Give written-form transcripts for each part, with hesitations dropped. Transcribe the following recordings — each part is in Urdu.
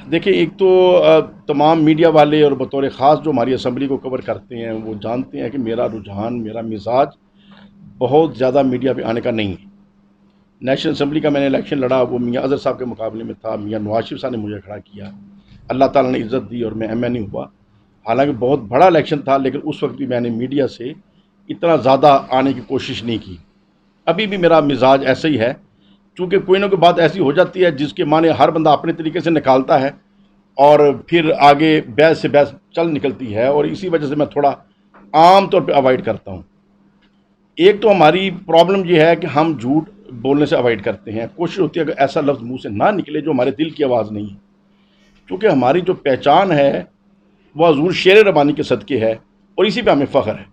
دیکھیں، ایک تو تمام میڈیا والے اور بطور خاص جو ہماری اسمبلی کو کور کرتے ہیں وہ جانتے ہیں کہ میرا رجحان، میرا مزاج بہت زیادہ میڈیا پہ آنے کا نہیں ہے۔ نیشنل اسمبلی کا میں نے الیکشن لڑا، وہ میاں اظہر صاحب کے مقابلے میں تھا، میاں نواز شریف صاحب نے مجھے کھڑا کیا، اللہ تعالیٰ نے عزت دی اور میں ایم این اے ہوا۔ حالانکہ بہت بڑا الیکشن تھا، لیکن اس وقت بھی میں نے میڈیا سے اتنا زیادہ آنے کی کوشش نہیں کی۔ ابھی بھی میرا مزاج ایسا ہی ہے، چونکہ کوئی نہ کوئی بات ایسی ہو جاتی ہے جس کے معنی ہر بندہ اپنے طریقے سے نکالتا ہے، اور پھر آگے بحث سے بحث چل نکلتی ہے، اور اسی وجہ سے میں تھوڑا عام طور پہ اوائڈ کرتا ہوں۔ ایک تو ہماری پرابلم یہ ہے کہ ہم جھوٹ بولنے سے اوائڈ کرتے ہیں، کوشش ہوتی ہے کہ ایسا لفظ منہ سے نہ نکلے جو ہمارے دل کی آواز نہیں ہے، کیونکہ ہماری جو پہچان ہے وہ حضور شیر ربانی کے صدقے ہے، اور اسی پہ ہمیں فخر ہے۔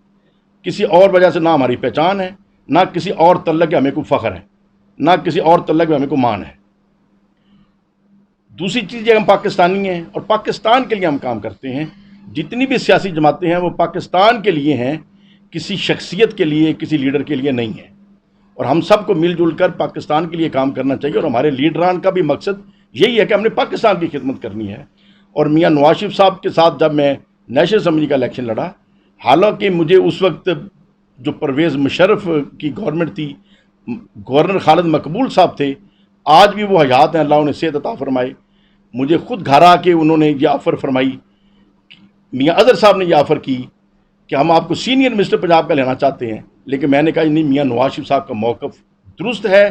کسی اور وجہ سے نہ ہماری پہچان ہے، نہ کسی اور تعلق کے ہمیں کوئی فخر ہے، نہ کسی اور تعلق میں ہمیں کوئی مان ہے۔ دوسری چیز یہ، ہم پاکستانی ہیں اور پاکستان کے لیے ہم کام کرتے ہیں۔ جتنی بھی سیاسی جماعتیں ہیں وہ پاکستان کے لیے ہیں، کسی شخصیت کے لیے، کسی لیڈر کے لیے نہیں ہے، اور ہم سب کو مل جل کر پاکستان کے لیے کام کرنا چاہیے، اور ہمارے لیڈران کا بھی مقصد یہی ہے کہ ہم نے پاکستان کی خدمت کرنی ہے۔ اور میاں نواز شریف صاحب کے ساتھ جب میں نیشنل اسمبلی کا الیکشن لڑا، حالانکہ مجھے اس وقت جو پرویز مشرف کی گورنمنٹ تھی، گورنر خالد مقبول صاحب تھے، آج بھی وہ حیات ہیں، اللہ انہیں صحت عطا فرمائے، مجھے خود گھر آ کے انہوں نے یہ آفر فرمائی، میاں اظہر صاحب نے یہ آفر کی کہ ہم آپ کو سینئر منسٹر پنجاب کا لینا چاہتے ہیں، لیکن میں نے کہا نہیں، میاں نواز شریف صاحب کا موقف درست ہے،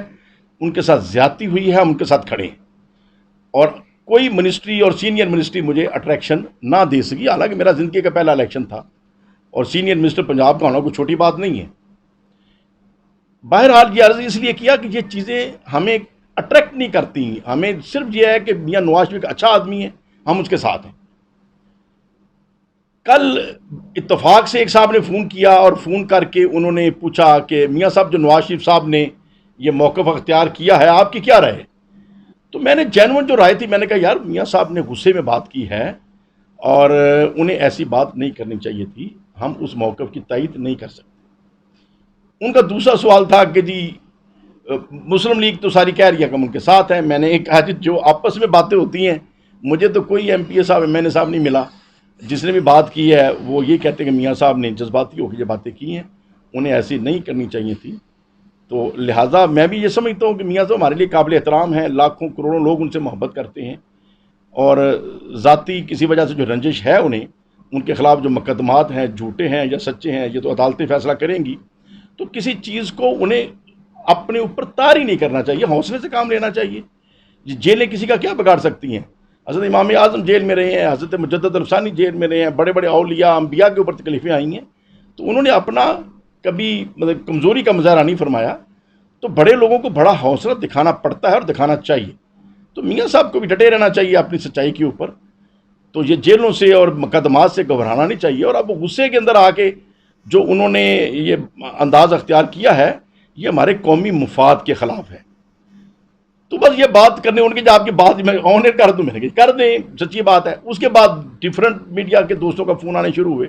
ان کے ساتھ زیادتی ہوئی ہے، ہم ان کے ساتھ کھڑے ہیں، اور کوئی منسٹری اور سینئر منسٹری مجھے اٹریکشن نہ دے سکی، حالانکہ میرا زندگی کا پہلا الیکشن تھا، اور سینئر منسٹر پنجاب کا ہونا کوئی چھوٹی بات نہیں ہے۔ بہرحال یہ عرض اس لیے کیا کہ یہ چیزیں ہمیں اٹریکٹ نہیں کرتی، ہمیں صرف یہ ہے کہ میاں نواز شریف ایک اچھا آدمی ہے، ہم اس کے ساتھ ہیں۔ کل اتفاق سے ایک صاحب نے فون کیا، اور فون کر کے انہوں نے پوچھا کہ میاں صاحب، جو نواز شریف صاحب نے یہ موقف اختیار کیا ہے، آپ کی کیا رائے ہے؟ تو میں نے جینون جو رائے تھی، میں نے کہا یار، میاں صاحب نے غصے میں بات کی ہے، اور انہیں ایسی بات نہیں کرنی چاہیے تھی، ہم اس موقف کی تائید نہیں کر سکتے۔ ان کا دوسرا سوال تھا کہ جی مسلم لیگ تو ساری کہہ رہی ہے کہ ہم ان کے ساتھ ہیں۔ میں نے ایک کہا، جو آپس میں باتیں ہوتی ہیں، مجھے تو کوئی ایم پی اے صاحب، ایم این اے صاحب نہیں ملا جس نے بھی بات کی ہے وہ یہ کہتے ہیں کہ میاں صاحب نے جذباتی ہو کے یہ باتیں کی ہیں، انہیں ایسی نہیں کرنی چاہیے تھی۔ تو لہٰذا میں بھی یہ سمجھتا ہوں کہ میاں صاحب ہمارے لیے قابل احترام ہیں، لاکھوں کروڑوں لوگ ان سے محبت کرتے ہیں، اور ذاتی کسی وجہ سے جو رنجش ہے انہیں، ان کے خلاف جو مقدمات ہیں، جھوٹے ہیں یا سچے ہیں، یہ تو عدالتیں فیصلہ کریں گی۔ تو کسی چیز کو انہیں اپنے اوپر طاری نہیں کرنا چاہیے، حوصلے سے کام لینا چاہیے۔ جیلیں کسی کا کیا بگاڑ سکتی ہیں؟ حضرت امام اعظم جیل میں رہے ہیں، حضرت مجدد الثانی جیل میں رہے ہیں، بڑے بڑے اولیاء انبیاء کے اوپر تکلیفیں آئی ہیں، تو انہوں نے اپنا کبھی کمزوری کا مظاہرہ نہیں فرمایا۔ تو بڑے لوگوں کو بڑا حوصلہ دکھانا پڑتا ہے اور دکھانا چاہیے۔ تو میاں صاحب کو بھی ڈٹے رہنا چاہیے اپنی سچائی کے اوپر، تو یہ جیلوں سے اور مقدمات سے گھبرانا نہیں چاہیے۔ اور اب غصے کے اندر آ کے جو انہوں نے یہ انداز اختیار کیا ہے، یہ ہمارے قومی مفاد کے خلاف ہے۔ تو بس یہ بات کرنے ان کی، جو آپ کی بات میں آنر کر دوں، میں نے کہا کر دیں، سچی بات ہے۔ اس کے بعد ڈیفرنٹ میڈیا کے دوستوں کا فون آنے شروع ہوئے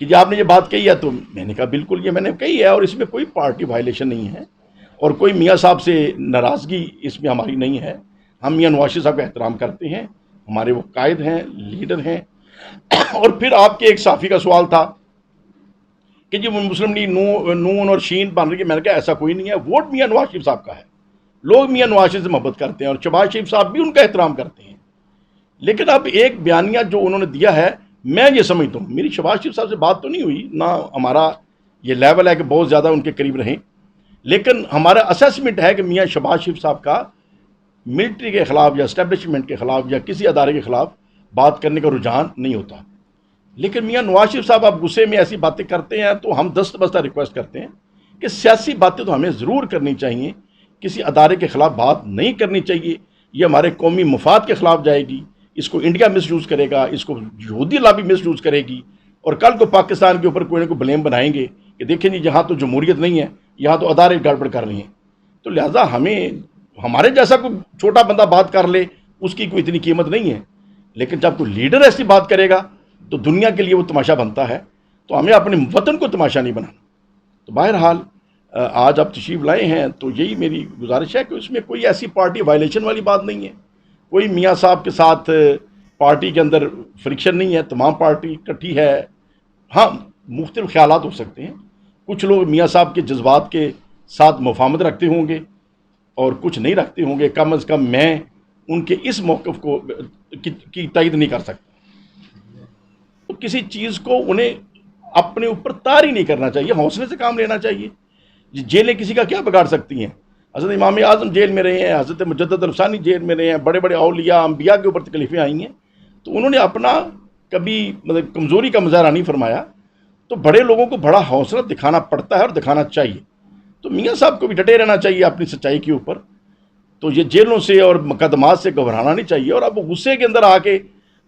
کہ جب آپ نے یہ بات کہی ہے، تو میں نے کہا بالکل یہ میں نے کہی ہے، اور اس میں کوئی پارٹی وائلیشن نہیں ہے، اور کوئی میاں صاحب سے ناراضگی اس میں ہماری نہیں ہے۔ ہم میاں نواز شریف صاحب کا احترام کرتے ہیں، ہمارے وہ قائد ہیں، لیڈر ہیں۔ اور پھر آپ کے ایک صحافی کا سوال تھا کہ جی وہ مسلم لیگ نون اور شین بن رہی ہے، میں نے کہا ایسا کوئی نہیں ہے، ووٹ میاں نواز شریف صاحب کا ہے، لوگ میاں نواز شریف سے محبت کرتے ہیں، اور شہباز شریف صاحب بھی ان کا احترام کرتے ہیں۔ لیکن اب ایک بیانیہ جو انہوں نے دیا ہے، میں یہ سمجھتا ہوں، میری شہباز شریف صاحب سے بات تو نہیں ہوئی، نہ ہمارا یہ لیول ہے کہ بہت زیادہ ان کے قریب رہیں، لیکن ہمارا اسیسمنٹ ہے کہ میاں شہباز شریف صاحب کا ملٹری کے خلاف یا اسٹیبلشمنٹ کے خلاف یا کسی ادارے کے خلاف بات کرنے کا رجحان نہیں ہوتا۔ لیکن میاں نواز شریف صاحب آپ غصے میں ایسی باتیں کرتے ہیں، تو ہم دست بستہ ریکویسٹ کرتے ہیں کہ سیاسی باتیں تو ہمیں ضرور کرنی چاہیے، کسی ادارے کے خلاف بات نہیں کرنی چاہیے، یہ ہمارے قومی مفاد کے خلاف جائے گی، اس کو انڈیا مس یوز کرے گا، اس کو یہودی لابی مس یوز کرے گی، اور کل کو پاکستان کے اوپر کوئی نہ کوئی بلیم بنائیں گے کہ دیکھیں جی یہاں تو جمہوریت نہیں ہے، یہاں تو ادارے گڑبڑ کر رہی ہیں۔ تو لہٰذا ہمیں، ہمارے جیسا کوئی چھوٹا بندہ بات کر لے اس کی کوئی اتنی قیمت نہیں ہے، لیکن جب کوئی لیڈر ایسی بات کرے گا تو دنیا کے لیے وہ تماشا بنتا ہے، تو ہمیں اپنے وطن کو تماشا نہیں بنانا۔ تو بہرحال آج آپ تشریف لائے ہیں، تو یہی میری گزارش ہے کہ اس میں کوئی ایسی پارٹی وائلیشن والی بات نہیں ہے، کوئی میاں صاحب کے ساتھ پارٹی کے اندر فرکشن نہیں ہے، تمام پارٹی اکٹھی ہے۔ ہاں، مختلف خیالات ہو سکتے ہیں، کچھ لوگ میاں صاحب کے جذبات کے ساتھ مفاہمت رکھتے ہوں گے اور کچھ نہیں رکھتے ہوں گے۔ کم از کم میں ان کے اس موقف کو کی تائید نہیں کر سکتا۔ تو کسی چیز کو انہیں اپنے اوپر طاری نہیں کرنا چاہیے، حوصلے سے کام لینا چاہیے۔ جیلیں کسی کا کیا بگاڑ سکتی ہیں؟ حضرت امام اعظم جیل میں رہے ہیں، حضرت مجدد الفسانی جیل میں رہے ہیں، بڑے بڑے اولیاء انبیاء کے اوپر تکلیفیں آئی ہیں، تو انہوں نے اپنا کبھی کمزوری کا مظاہرہ نہیں فرمایا۔ تو بڑے لوگوں کو بڑا حوصلہ دکھانا پڑتا ہے اور دکھانا چاہیے۔ تو میاں صاحب کو بھی ڈٹے رہنا چاہیے اپنی سچائی کے اوپر۔ تو یہ جیلوں سے اور مقدمات سے گھبرانا نہیں چاہیے، اور اب غصے کے اندر آ کے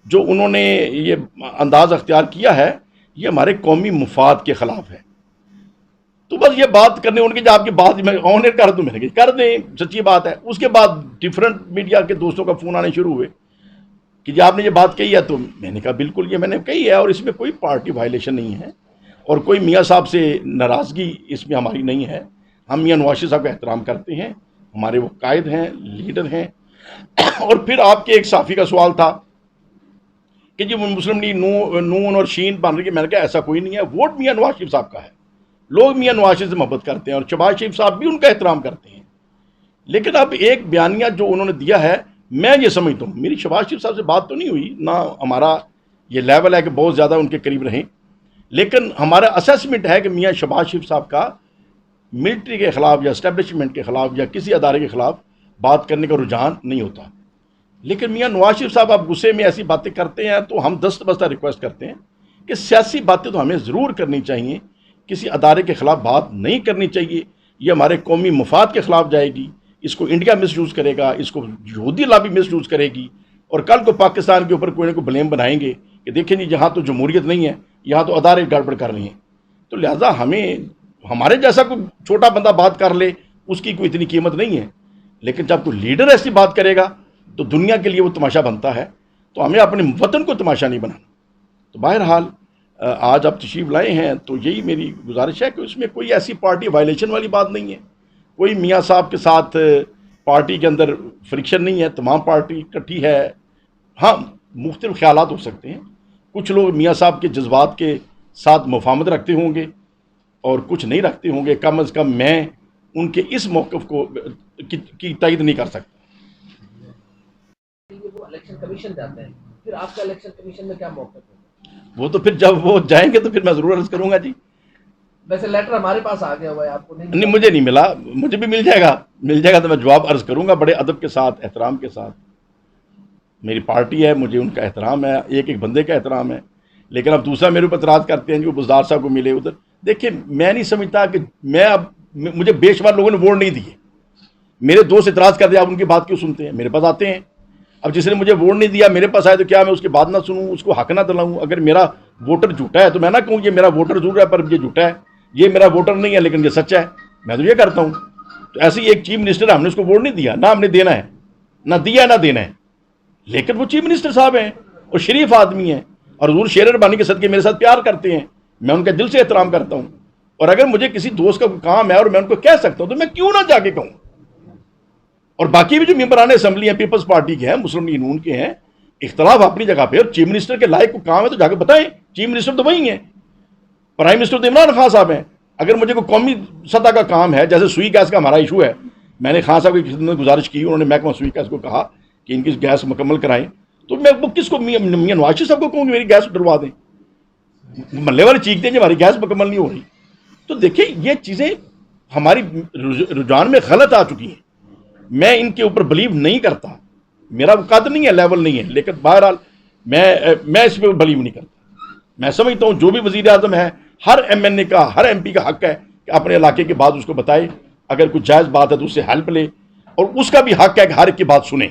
جو انہوں نے یہ انداز اختیار کیا ہے، یہ ہمارے قومی مفاد کے خلاف ہے۔ تو بس یہ بات کرنے ان کی، جو آپ کی بات میں آن ایئر کر دوں، میں نے کہا کر دیں، سچی بات ہے۔ اس کے بعد ڈفرینٹ میڈیا کے دوستوں کا فون آنے شروع ہوئے کہ جی آپ نے یہ بات کہی ہے، تو میں نے کہا بالکل یہ میں نے کہی ہے، اور اس میں کوئی پارٹی وائلیشن نہیں ہے اور کوئی میاں صاحب سے ناراضگی اس میں ہماری نہیں ہے۔ ہم میاں نواز شریف صاحب کا احترام کرتے ہیں، ہمارے وہ قائد ہیں، لیڈر ہیں۔ اور پھر آپ کے ایک صحافی کا سوال تھا کہ جی مسلم لیگ نون اور شین بن رہی ہے، میں نے کہا ایسا کوئی نہیں ہے، ووٹ میاں نواز شریف صاحب کا ہے، لوگ میاں نواز شریف سے محبت کرتے ہیں اور شہباز شریف صاحب بھی ان کا احترام کرتے ہیں۔ لیکن اب ایک بیانیہ جو انہوں نے دیا ہے، میں یہ سمجھتا ہوں، میری شہباز شریف صاحب سے بات تو نہیں ہوئی، نہ ہمارا یہ لیول ہے کہ بہت زیادہ ان کے قریب رہیں، لیکن ہمارا اسیسمنٹ ہے کہ میاں شہباز شریف صاحب کا ملٹری کے خلاف یا اسٹیبلشمنٹ کے خلاف یا کسی ادارے کے خلاف بات کرنے کا رجحان نہیں ہوتا۔ لیکن میاں نواز شریف صاحب آپ غصے میں ایسی باتیں کرتے ہیں تو ہم دست بستہ ریکویسٹ کرتے ہیں کہ سیاسی باتیں تو ہمیں ضرور کرنی چاہیے، کسی ادارے کے خلاف بات نہیں کرنی چاہیے، یہ ہمارے قومی مفاد کے خلاف جائے گی، اس کو انڈیا مس یوز کرے گا، اس کو یہودی لابی مس یوز کرے گی، اور کل کو پاکستان کے اوپر کوئی نہ کوئی بلیم بنائیں گے کہ دیکھیں جی یہاں تو جمہوریت نہیں ہے، یہاں تو ادارے گڑبڑ کر رہے ہیں۔ تو لہٰذا ہمیں، ہمارے جیسا کوئی چھوٹا بندہ بات کر لے اس کی کوئی اتنی قیمت نہیں ہے، لیکن جب کوئی لیڈر ایسی بات کرے گا تو دنیا کے لیے وہ تماشا بنتا ہے، تو ہمیں اپنے وطن کو تماشا نہیں بنانا۔ تو بہرحال آج آپ تشریف لائے ہیں تو یہی میری گزارش ہے کہ اس میں کوئی ایسی پارٹی وائلیشن والی بات نہیں ہے، کوئی میاں صاحب کے ساتھ پارٹی کے اندر فرکشن نہیں ہے، تمام پارٹی اکٹھی ہے۔ ہاں، مختلف خیالات ہو سکتے ہیں، کچھ لوگ میاں صاحب کے جذبات کے ساتھ مفاہمت رکھتے ہوں گے اور کچھ نہیں رکھتے ہوں گے۔ کم از کم میں ان کے اس موقف کو کی تائید نہیں کر سکتا۔ وہ الیکشن کمیشن جاتے ہیں، پھر آپ کا الیکشن کمیشن میں کیا موقف ہے؟ وہ تو پھر جب وہ جائیں گے تو پھر میں ضرور عرض کروں گا جی۔ ویسے لیٹر ہمارے پاس آ گیا ہوا ہے، آپ کو نہیں، مجھے نہیں ملا، مجھے بھی مل جائے گا تو میں جواب عرض کروں گا بڑے ادب کے ساتھ، احترام کے ساتھ۔ میری پارٹی ہے، مجھے ان کا احترام ہے، ایک ایک بندے کا احترام ہے۔ لیکن اب دوسرا میرے اوپر اعتراض کرتے ہیں جو بزدار صاحب کو ملے ادھر، دیکھیں میں نہیں سمجھتا کہ مجھے بے شمار لوگوں نے ووٹ نہیں دیے، میرے دوست اعتراض کرتے ہیں، آپ ان کی بات کیوں سنتے ہیں؟ میرے پاس آتے ہیں، اب جس نے مجھے ووٹ نہیں دیا میرے پاس آئے تو کیا میں اس کی بات نہ سنوں، اس کو حق نہ دلاؤں؟ اگر میرا ووٹر جھوٹا ہے تو میں نہ کہوں یہ میرا ووٹر ضرور ہے پر یہ جھوٹا ہے، یہ میرا ووٹر نہیں ہے لیکن یہ سچا ہے، میں تو یہ کرتا ہوں۔ تو ایسے ہی ایک چیف منسٹر ہے، ہم نے اس کو ووٹ نہیں دیا، نہ ہم نے دینا ہے، نہ دیا نہ دینا ہے، لیکن وہ چیف منسٹر صاحب ہیں اور شریف آدمی ہیں اور حضور شیر ربانی کے صدقے میرے ساتھ پیار کرتے ہیں، میں ان کا دل سے احترام کرتا ہوں۔ اور اگر مجھے کسی دوست کا کوئی کام ہے اور میں ان کو کہہ سکتا ہوں تو میں کیوں نہ جا کے کہوں؟ اور باقی بھی جو ممبران اسمبلی ہیں، پیپلز پارٹی کے ہیں، مسلم لیگ نون کے ہیں، اختلاف اپنی جگہ پہ، اور چیف منسٹر کے لائق کو کام ہے تو جا کے بتائیں، چیف منسٹر تو وہی ہیں، پرائم منسٹر تو عمران خان صاحب ہیں۔ اگر مجھے کوئی قومی سطح کا کام ہے، جیسے سوئی گیس کا ہمارا ایشو ہے، میں نے خان صاحب کی خدمت میں گزارش کی، انہوں نے محکمہ سوئی گیس کو کہا کہ ان کی گیس مکمل کرائیں، تو میں وہ کس کو، میاں نواز شریف صاحب کو کہوں کہ میری گیس ڈلوا دیں؟ محلے والے چیختے ہیں کہ ہماری گیس مکمل نہیں ہو رہی۔ تو دیکھیں یہ چیزیں ہماری رجحان میں غلط آ چکی ہیں، میں ان کے اوپر بلیو نہیں کرتا، میرا وہ قد نہیں ہے، لیول نہیں ہے، لیکن بہرحال میں اس پہ بلیو نہیں کرتا۔ میں سمجھتا ہوں جو بھی وزیر اعظم ہے، ہر ایم این اے کا، ہر ایم پی کا حق ہے کہ اپنے علاقے کی بات اس کو بتائے، اگر کوئی جائز بات ہے تو اس سے ہیلپ لے، اور اس کا بھی حق ہے کہ ہر ایک کی بات سنے۔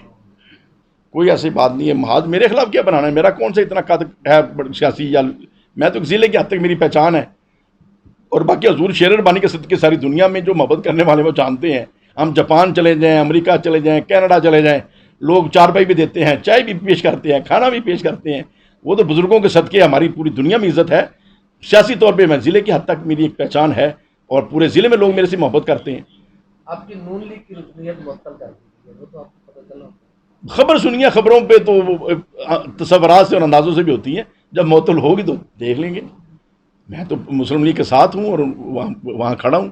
کوئی ایسی بات نہیں ہے محاذ میرے خلاف کیا بنانا ہے، میرا کون سا اتنا قد ہے سیاسی، یا میں تو ایک ضلع کی حد تک میری پہچان ہے، اور باقی حضور شیر ربانی کے صدقے ساری دنیا میں جو محبت کرنے والے وہ جانتے ہیں، ہم جاپان چلے جائیں، امریکہ چلے جائیں، کینیڈا چلے جائیں، لوگ چارپائی بھی دیتے ہیں، چائے بھی پیش کرتے ہیں، کھانا بھی پیش کرتے ہیں، وہ تو بزرگوں کے صدقے ہماری پوری دنیا میں عزت ہے۔ سیاسی طور پہ میں ضلع کی حد تک میری ایک پہچان ہے اور پورے ضلع میں لوگ میرے سے محبت کرتے ہیں۔ آپ کی نون لیگ کی رکنیت معطل کر دی ہے، وہ تو آپ کو پتہ چلا۔ خبر سنیے، خبروں پہ تو تصورات سے اور اندازوں سے بھی ہوتی ہیں، جب معطل ہوگی تو دیکھ لیں گے. میں تو مسلم لیگ کے ساتھ ہوں اور وہاں کھڑا ہوں.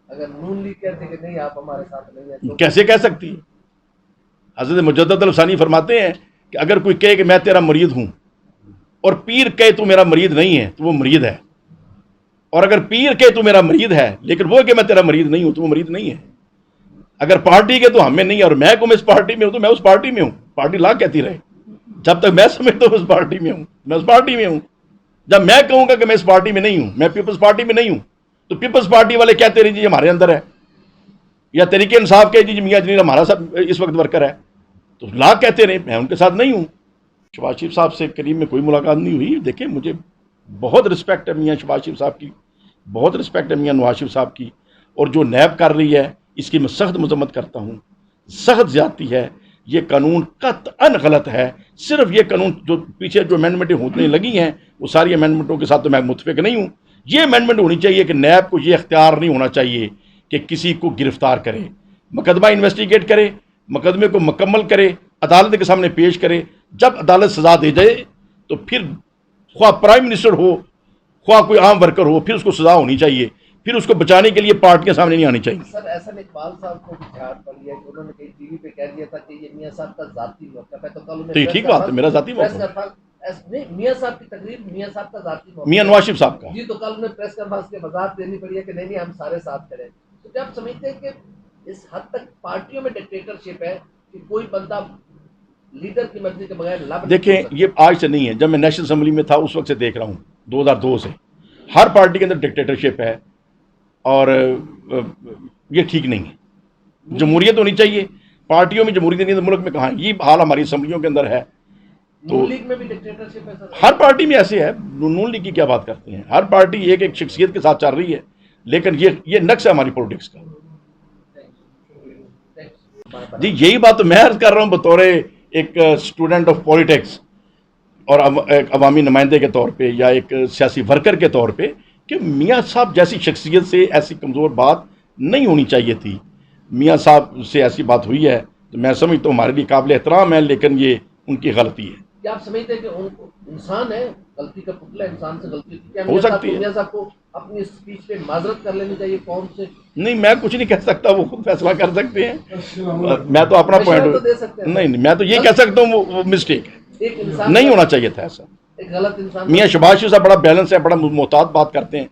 اگر نون لیگ کہتے کہ نہیں آپ ہمارے ساتھ نہیں ہیں تو کیسے کہہ سکتی ہے؟ حضرت مجدد الثانی فرماتے ہیں کہ اگر کوئی کہے کہ میں تیرا مرید ہوں اور پیر کہے تو میرا مرید نہیں ہے تو وہ مرید ہے، اور اگر پیر کہے تو میرا مرید ہے لیکن وہ کہ میں تیرا مرید نہیں ہوں تو وہ مرید نہیں ہے. اگر پارٹی کے تو ہمیں نہیں ہے، اور میں کو میں اس پارٹی میں ہوں تو میں اس پارٹی میں ہوں. پارٹی لا کہتی رہے، جب تک میں سمجھتا ہوں اس پارٹی میں ہوں میں اس پارٹی میں ہوں. جب میں کہوں گا کہ میں اس پارٹی میں نہیں ہوں، میں پیپلز پارٹی میں نہیں ہوں، تو پیپلز پارٹی والے کہتے رہے جی ہمارے اندر ہے، یا تحریک انصاف کے جی میاں جنید ہمارا سب اس وقت ورکر ہے، تو لا کہتے رہے، میں ان کے ساتھ نہیں ہوں. شہباز شریف صاحب سے کریم میں کوئی ملاقات نہیں ہوئی. دیکھیں مجھے بہت رسپیکٹ ہے میاں شہباز شریف صاحب کی، بہت رسپیکٹ ہے میاں نواز شریف صاحب کی، اور جو نیب کر رہی ہے اس کی میں سخت مذمت کرتا ہوں. سخت زیادتی ہے، یہ قانون قطعاً غلط ہے. صرف یہ قانون جو پیچھے جو امینڈمنٹیں ہونے لگی ہیں وہ ساری امینڈمنٹوں کے ساتھ تو میں متفق نہیں ہوں. یہ امینڈمنٹ ہونی چاہیے کہ نیب کو یہ اختیار نہیں ہونا چاہیے کہ کسی کو گرفتار کرے، مقدمہ انویسٹیگیٹ کرے، مقدمے کو مکمل کرے، عدالت کے سامنے پیش کرے. جب عدالت سزا دے جائے تو پھر خواہ پرائم منسٹر ہو خواہ کوئی عام ورکر ہو، پھر اس کو سزا ہونی چاہیے. پھر اس کو بچانے کے لیے پارٹیاں سامنے نہیں آنی چاہیے. سر احسن اقبال صاحب کو بھی جھاڑ پڑ لیا کہ انہوں نے کہیں ٹی وی پہ کہہ دیا تھا کہ یہ میاں صاحب کا ذاتی موقف ہے، تو کل تو یہ ٹھیک بات ہے، میرا ذاتی موقف ہے. نہیں، میاں صاحب کی تقریر میاں صاحب کا ذاتی موقف میاں نواز شریف صاحب کا. جی، تو کل انہیں پریس کانفرنس کے وضاحت دینی پڑی ہے کہ نہیں ہم سارے ساتھ کریں. تو کیا آپ سمجھتے ہیں کہ اس حد تک پارٹیوں میں ڈکٹیٹرشپ ہے کہ کوئی بندہ لیڈر کی مرضی کے بغیر لب دیکھیں یہ آج سے نہیں ہے، جب میں نیشنل اسمبلی میں تھا اس وقت سے دیکھ رہا ہوں، 2002 سے ہر پارٹی کے اندر ڈکٹیٹرشپ ہے، اور یہ ٹھیک نہیں ہے. جمہوریت ہونی چاہیے. پارٹیوں میں جمہوریت نہیں ہے تو ملک میں کہاں ہے؟ یہ حال ہماری اسمبلیوں کے اندر ہے. نون لیگ میں بھی ڈکٹیٹرشپ ہے سر؟ ہر پارٹی میں ایسے ہے. نون لیگ کی کیا بات کرتے ہیں؟ ہر پارٹی ایک ایک شخصیت کے ساتھ چل رہی ہے، لیکن یہ نقص ہے ہماری پولیٹکس کا. جی یہی بات تو میں عرض کر رہا ہوں بطور ایک اسٹوڈنٹ آف پولیٹکس اور ایک عوامی نمائندے کے طور پہ یا ایک سیاسی ورکر کے طور پہ، کہ میاں صاحب جیسی شخصیت سے ایسی کمزور بات نہیں ہونی چاہیے تھی. میاں صاحب سے ایسی بات ہوئی ہے تو میں سمجھتا ہوں ہمارے لیے قابل احترام ہے، لیکن یہ ان کی غلطی ہے. کیا آپ سمجھتے ہیں کہ انسان ہے، غلطی کا پتلا، انسان سے غلطی ہوتی ہے؟ ہو سکتی ہے. میاں صاحب کو اپنی اسپیچ پہ معذرت کر لینی چاہیے قوم سے؟ نہیں میں کچھ نہیں کہہ سکتا، وہ خود فیصلہ کر سکتے ہیں. میں تو اپنا پوائنٹ نہیں، میں تو یہ کہہ سکتا ہوں وہ مسٹیک ہے، نہیں ہونا چاہیے تھا ایسا. ایک غلط انسان. میاں شہباز شریف صاحب بڑا بیلنس ہے، بڑا محتاط بات کرتے ہیں،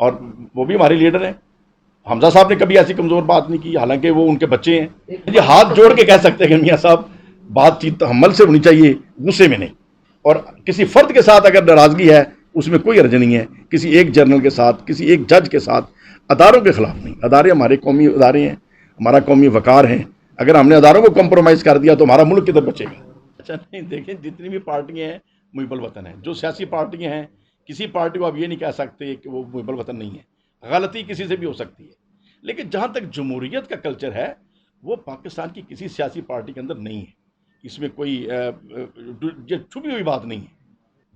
اور وہ بھی ہمارے لیڈر ہیں. حمزہ صاحب نے کبھی ایسی کمزور بات نہیں کی، حالانکہ وہ ان کے بچے ہیں. یہ ہاتھ جوڑ کے کہہ سکتے ہیں کہ میاں صاحب بات چیت تحمل سے ہونی چاہیے، غصے میں نہیں. اور کسی فرد کے ساتھ اگر ناراضگی ہے اس میں کوئی حرج نہیں ہے، کسی ایک جرنل کے ساتھ، کسی ایک جج کے ساتھ، اداروں کے خلاف نہیں. ادارے ہمارے قومی ادارے ہیں، ہمارا قومی وقار ہیں. اگر ہم نے اداروں کو کمپرومائز کر دیا تو ہمارا ملک کدھر بچے گا؟ اچھا نہیں، دیکھیں جتنی بھی پارٹیاں ہیں محب الوطن ہیں. جو سیاسی پارٹیاں ہیں، کسی پارٹی کو آپ یہ نہیں کہہ سکتے کہ وہ محب الوطن نہیں ہے. غلطی کسی سے بھی ہو سکتی ہے، لیکن جہاں تک جمہوریت کا کلچر ہے وہ پاکستان کی کسی سیاسی پارٹی کے اندر نہیں ہے. اس میں کوئی چھپی ہوئی بات نہیں ہے.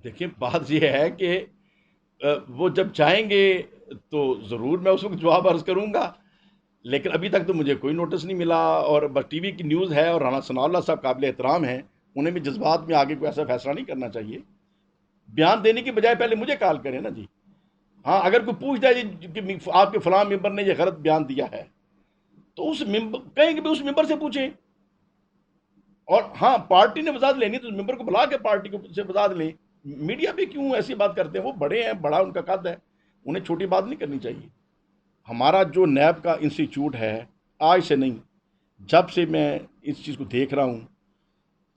دیکھیں بات یہ ہے کہ وہ جب چاہیں گے تو ضرور میں اس وقت جواب عرض کروں گا، لیکن ابھی تک تو مجھے کوئی نوٹس نہیں ملا. اور بس ٹی وی کی نیوز ہے، اور رانا ثناء اللہ صاحب قابل احترام ہیں، انہیں بھی جذبات میں آگے کوئی ایسا فیصلہ نہیں کرنا چاہیے. بیان دینے کی بجائے پہلے مجھے کال کریں نا جی. ہاں اگر کوئی پوچھ جائے جی کہ آپ کے فلاں ممبر نے یہ غلط بیان دیا ہے تو اس ممبر کہیں کہ اس ممبر سے پوچھیں. اور ہاں پارٹی نے وضاحت لینی تو ممبر کو بلا کے پارٹی کو سے وضاحت لیں. میڈیا پہ کیوں ایسی بات کرتے ہیں؟ وہ بڑے ہیں، بڑا ان کا قد ہے، انہیں چھوٹی بات نہیں کرنی چاہیے. ہمارا جو نیب کا انسٹیٹیوٹ ہے، آج سے نہیں، جب سے میں اس چیز کو دیکھ رہا ہوں،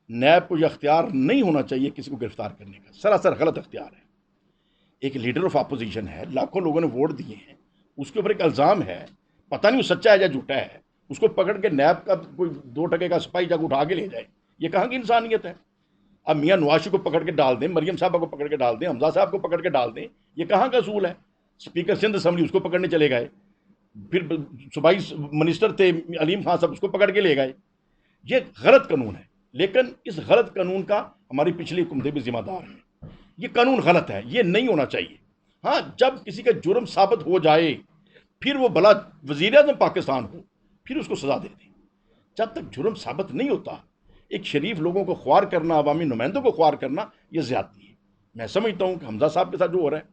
نیب کو یہ اختیار نہیں ہونا چاہیے کسی کو گرفتار کرنے کا. سراسر غلط اختیار ہے. ایک لیڈر آف اپوزیشن ہے، لاکھوں لوگوں نے ووٹ دیے ہیں، اس کے اوپر ایک الزام ہے، پتہ نہیں وہ سچا ہے یا جھوٹا ہے، اس کو پکڑ کے نیب کا کوئی 2 ٹکے کا سپاہی جا کے اٹھا کے لے جائے. یہ کہاں کی انسانیت ہے؟ اب میاں نواز شریف کو پکڑ کے ڈال دیں، مریم صاحبہ کو پکڑ کے ڈال دیں، حمزہ صاحب کو پکڑ کے ڈال دیں، یہ کہاں کا اصول ہے؟ اسپیکر سندھ اسمبلی اس کو پکڑنے چلے گئے، پھر صوبائی منسٹر تھے علیم خان صاحب، اس کو پکڑ کے لے گئے. یہ غلط قانون ہے، لیکن اس غلط قانون کا ہماری پچھلی حکومتیں بھی ذمہ دار ہیں. یہ قانون غلط ہے، یہ نہیں ہونا چاہیے. ہاں جب کسی کا جرم ثابت ہو جائے پھر وہ بھلا وزیر اعظم پاکستان ہو، پھر اس کو سزا دے دیں. جب تک جرم ثابت نہیں ہوتا ایک شریف لوگوں کو خوار کرنا، عوامی نمائندوں کو خوار کرنا، یہ زیادتی ہے۔ میں سمجھتا ہوں کہ حمزہ صاحب کے ساتھ جو ہو رہا ہے،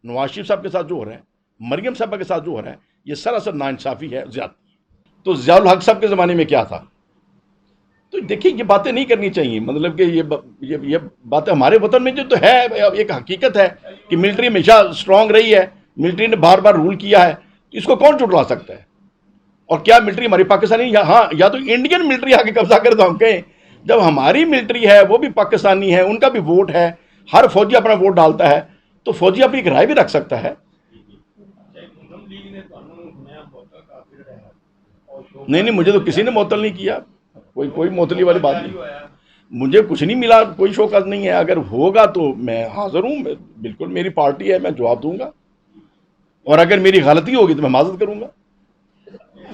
نواز شریف صاحب کے ساتھ جو ہو رہا ہے، مریم صاحبہ کے ساتھ جو ہو رہا ہے، یہ سراسر ناانصافی ہے، زیادتی ہے۔ تو ضیاء الحق صاحب کے زمانے میں کیا تھا؟ تو دیکھیے یہ باتیں نہیں کرنی چاہیے، مطلب کہ یہ باتیں ہمارے وطن میں جو تو ہے ایک حقیقت ہے کہ ملٹری ہمیشہ اسٹرانگ رہی ہے، ملٹری نے بار بار رول کیا ہے، تو اس کو کون جھٹلا سکتا ہے؟ اور کیا ملٹری ہماری پاکستانی، ہاں یا تو انڈین ملٹری آگے قبضہ کرے تو ہم کہیں، جب ہماری ملٹری ہے وہ بھی پاکستانی ہے، ان کا بھی ووٹ ہے، ہر فوجی اپنا ووٹ ڈالتا ہے، تو فوجی اپنی ایک رائے بھی رکھ سکتا ہے۔ نہیں، مجھے تو کسی نے معطل نہیں کیا، کوئی معطلی والی بات نہیں، مجھے کچھ نہیں ملا، کوئی شوکت نہیں ہے۔ اگر ہوگا تو میں حاضر ہوں، بالکل میری پارٹی ہے، میں جواب دوں گا، اور اگر میری غلطی ہوگی تو میں معذرت کروں گا۔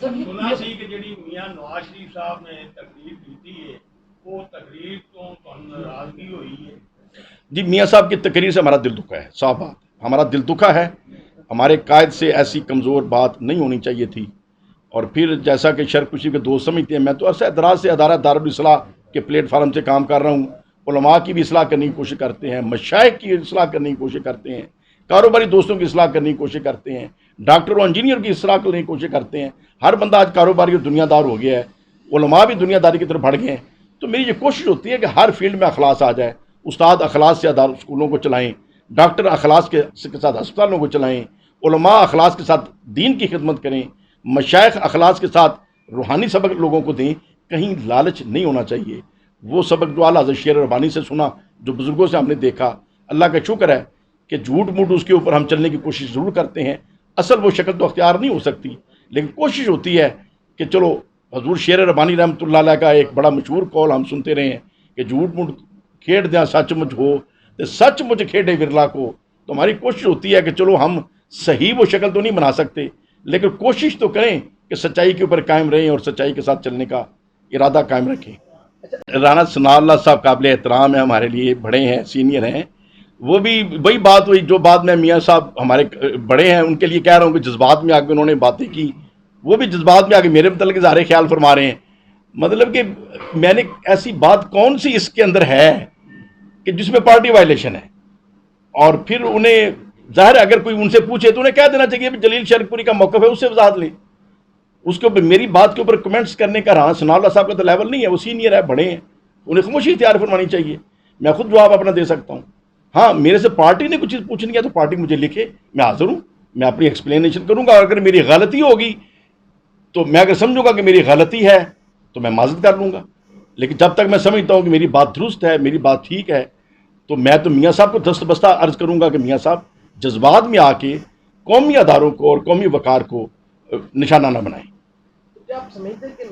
سنا سی کہ جڑی میاں نواز شریف صاحب نے تقریر کی ہے، وہ تقریر تو ناراضگی ہوئی ہے؟ جی، میاں صاحب کی تقریر سے ہمارا دل دکھا ہے، صاف بات، ہمارا دل دکھا ہے۔ ہمارے قائد سے ایسی کمزور بات نہیں ہونی چاہیے تھی۔ اور پھر جیسا کہ شرک کشی کے دوست سمجھتے ہیں، میں تو عرصہ دراز سے ادارہ دارالاصلاح کے پلیٹ فارم سے کام کر رہا ہوں، علماء کی بھی اصلاح کرنے کی کوشش کرتے ہیں، مشائخ کی اصلاح کرنے کی کوشش کرتے ہیں، کاروباری دوستوں کی اصلاح کرنے کی کوشش کرتے ہیں، ڈاکٹر اور انجینئر کی اصلاح کرنے کی کوشش کرتے ہیں۔ ہر بندہ آج کاروباری اور دنیا دار ہو گیا ہے، علماء بھی دنیا داری کی طرف بڑھ گئے ہیں۔ تو میری یہ کوشش ہوتی ہے کہ ہر فیلڈ میں اخلاص آ جائے، استاد اخلاص سے اسکولوں کو چلائیں، ڈاکٹر اخلاص کے ساتھ ہسپتالوں کو چلائیں، علماء اخلاص کے ساتھ دین کی خدمت کریں، مشائخ اخلاص کے ساتھ روحانی سبق لوگوں کو دیں۔ کہیں لالچ نہیں ہونا چاہیے۔ وہ سبق جو اعلیٰ حضرت شیر ربانی سے سنا، جو بزرگوں سے ہم نے دیکھا، اللہ کا شکر ہے کہ جھوٹ موٹ اس کے اوپر ہم چلنے کی کوشش ضرور کرتے ہیں، اصل وہ شکل تو اختیار نہیں ہو سکتی، لیکن کوشش ہوتی ہے کہ چلو حضور شیر ربانی رحمۃ اللہ علیہ کا ایک بڑا مشہور قول ہم سنتے رہے ہیں کہ جھوٹ موٹ کھیڑ دیا سچ مچ ہو تے سچ مچ کھیڑے ورلا کو۔ تو ہماری کوشش ہوتی ہے کہ چلو ہم صحیح وہ شکل تو نہیں بنا سکتے، لیکن کوشش تو کریں کہ سچائی کے اوپر قائم رہیں اور سچائی کے ساتھ چلنے کا ارادہ قائم رکھیں۔ رانا ثناء اللہ صاحب قابل احترام ہیں، ہمارے لیے بڑے ہیں، سینئر ہیں۔ وہ بھی وہی بات ہوئی جو بات میں میاں صاحب ہمارے بڑے ہیں ان کے لیے کہہ رہا ہوں کہ جذبات میں آ کے انہوں نے باتیں کی، وہ بھی جذبات میں آ کے میرے متعلق اظہار خیال فرما رہے ہیں۔ مطلب کہ میں نے ایسی بات کون سی اس کے اندر ہے کہ جس میں پارٹی وائلیشن ہے؟ اور پھر انہیں ظاہر ہے اگر کوئی ان سے پوچھے تو انہیں کہہ دینا چاہیے کہ جلیل شرک پوری کا موقف ہے، اس سے وضاحت لیں۔ اس کے اوپر میری بات کے اوپر کمنٹس کرنے کا رانا ثناء اللہ صاحب کا تو لیول نہیں ہے، وہ سینئر ہے، بڑے ہیں، انہیں خاموشی اختیار فرمانی چاہیے۔ میں خود جواب اپنا دے سکتا ہوں۔ ہاں، میرے سے پارٹی نے کچھ چیز پوچھنی ہے تو پارٹی مجھے لکھے، میں حاضر ہوں، میں اپنی ایکسپلینیشن کروں گا۔ اور اگر میری غلطی ہوگی تو میں اگر سمجھوں گا کہ میری غلطی ہے تو میں معذرت کر لوں گا، لیکن جب تک میں سمجھتا ہوں کہ میری بات درست ہے، میری بات ٹھیک ہے، تو میں تو میاں صاحب کو دست بستہ عرض کروں گا کہ میاں صاحب جذبات میں آ کے قومی اداروں کو اور قومی وقار کو نشانہ نہ بنائیں۔ کیا آپ سمجھتے ہیں کہ